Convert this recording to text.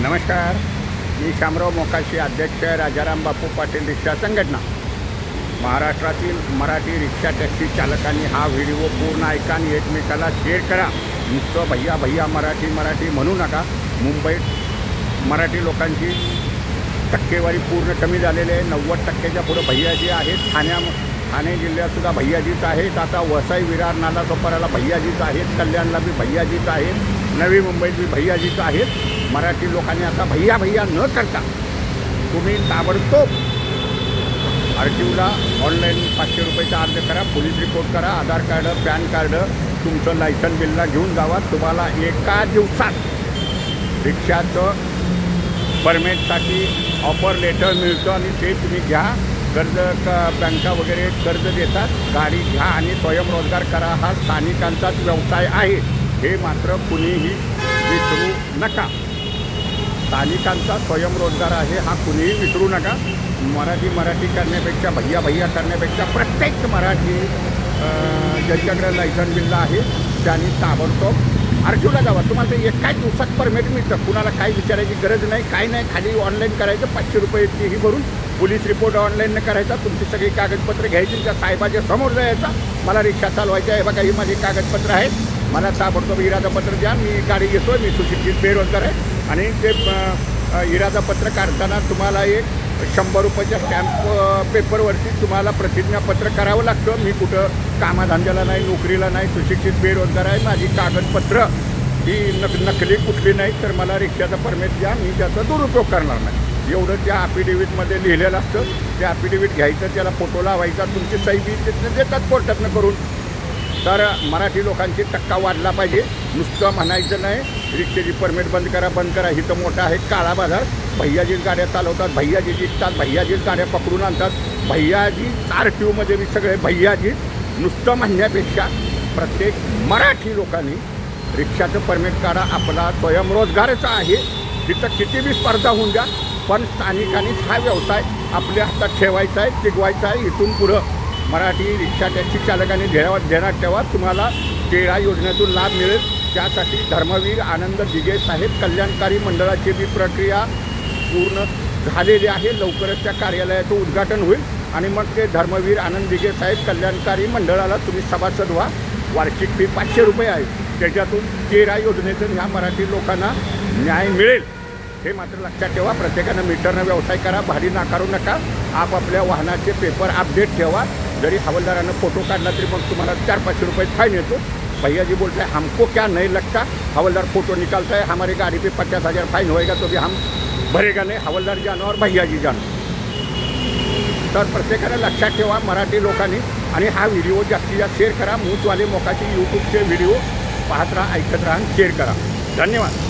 नमस्कार, मी शामराव मोकाशी, अध्यक्ष राजाराम बापू पाटील रिक्षा संघटना। महाराष्ट्रातील मराठी रिक्षा टॅक्सी चालकांनी हा व्हिडिओ पूर्ण ऐका आणि एकमेकाला शेअर करा। नुसतं भैया भैया मराठी म्हणू नका। मुंबईत मराठी लोकांची टक्केवारी पूर्ण कमी झालेली आहे। 90% पुढे भैयाजी आहेत। ठाणे जिल्ह्यातसुद्धा भैयाजीच आहेत। आता वसई, विरार, नालासोपाराला भैयाजीच आहेत। कल्याणला बी भैयाजीच आहेत। नवी मुंबईत बी भैयाजीच आहेत। मराठी लोकांनी आता भैया भैया न करता तुम्ही ताबडतोब RTOला ऑनलाईन 500 रुपयाचा अर्ज करा, पोलीस रिपोर्ट करा, आधार कार्ड, पॅन कार्ड, तुमचं लायसन बिलला घेऊन जावा। तुम्हाला एका दिवसात रिक्षाचं परमिटसाठी ऑफर लेटर मिळतं आणि ते तुम्ही घ्या। कर्ज बँका वगैरे कर्ज देतात। गाडी घ्या आणि स्वयंरोजगार करा। हा स्थानिकांचाच व्यवसाय आहे, हे मात्र कुणीही विसरू नका। स्थानिकांचा स्वयंरोजगार आहे, हा कुणीही विसरू नका। मराठी करण्यापेक्षा, भैया भैया करण्यापेक्षा प्रत्येक मराठी ज्यांच्याकडे लायसन बिल्ला आहे त्यांनी ताबडतोब RTOला जावा। तुम्हाला ते एकाच दिवसात परमिट मिळतं। कुणाला काही विचारायची गरज नाही, काही नाही। खाली ऑनलाईन करायचं, 500 रुपयेही भरून पोलीस रिपोर्ट ऑनलाईन करायचा। तुमची सगळी कागदपत्र घ्यायची, त्या साहेबाच्या समोर जायचा, मला रिक्षा चालवायची आहे बघा, ही माझी कागदपत्र आहेत, मला ताबडतोब इरादापत्र द्या, मी गाडी घेतो, मी सुशिक्षित बेरोजगार आहे। आणि ते इरादापत्र काढताना तुम्हाला एक 100 रुपयाच्या स्टॅम्प पेपरवरती तुम्हाला प्रतिज्ञापत्र करावं लागतं। मी कुठं कामाधंद्याला नाही, नोकरीला नाही, सुशिक्षित बेरोजगार आहे, माझी कागदपत्र ही नकली कुठली नाही, तर मला रिक्षाचा परमिट द्या, मी त्याचा दुरुपयोग करणार नाही, एवढं त्या ॲफिडेव्हिटमध्ये लिहिलेलं असतं। ते ॲफिडेव्हिट घ्यायचं, त्याला फोटो लावायचा, तुमची सही बी तिथनं देतात कोर्टातनं करून। तर मराठी लोकांची टक्का वाढला पाहिजे। नुसतं म्हणायचं नाही रिक्षेची परमिट बंद करा, ही तर मोठा आहे काळा बाजार। भैयाजीच गाड्या चालवतात, भैयाजी जिंकतात, भैयाजीच गाड्या पकडून आणतात, भैयाजी RTOमध्ये बी सगळे भैयाजी। नुसतं म्हणण्यापेक्षा प्रत्येक मराठी लोकांनी रिक्षाचं परमिट काढा। आपला स्वयंरोजगारच आहे, तिथं किती बी स्पर्धा होऊन द्या, पण स्थानिकांनी हा व्यवसाय आपल्या हातात ठेवायचा आहे, टिकवायचा आहे। इथून पुढं मराठी रिक्षा टॅक्सी चालकांनी ध्यानात ठेवा, तुम्हाला टेळा योजनेतून लाभ मिळेल। त्यासाठी धर्मवीर आनंद दिघे साहेब कल्याणकारी मंडळाची बी प्रक्रिया पूर्ण झालेली आहे। लवकरच त्या कार्यालयाचं उद्घाटन होईल आणि मग ते धर्मवीर आनंद दिघे साहेब कल्याणकारी मंडळाला तुम्ही सभासद व्हा। वार्षिक फी 500 रुपये आहे, त्याच्यातून टेळा योजनेतून ह्या मराठी लोकांना न्याय मिळेल, हे मात्र लक्षात ठेवा। प्रत्येकानं मीटरनं व्यवसाय करा, भाडी नाकारू नका। आपापल्या वाहनाचे पेपर अपडेट ठेवा। जरी हवालदारानं फोटो काढला तरी मग तुम्हाला 400-500 रुपये फाईन येतो। भैयाजी बोलते हैं हमको क्या नहीं लगता, हवलदार फोटो निकालता है, हमारी गाड़ी पे 50,000 फाइन होएगा तो भी हम भरेगा नहीं, हवलदार जानो और भैयाजी जानो। तर प्रत्येकानं लक्षात ठेवा मराठी लोकांनी। आणि हा व्हिडिओ जास्तीत जास्त शेअर करा। मूचवाले मोकाशी यूट्यूबचे व्हिडिओ पाहत राहा, ऐकत राहा, शेअर करा। धन्यवाद।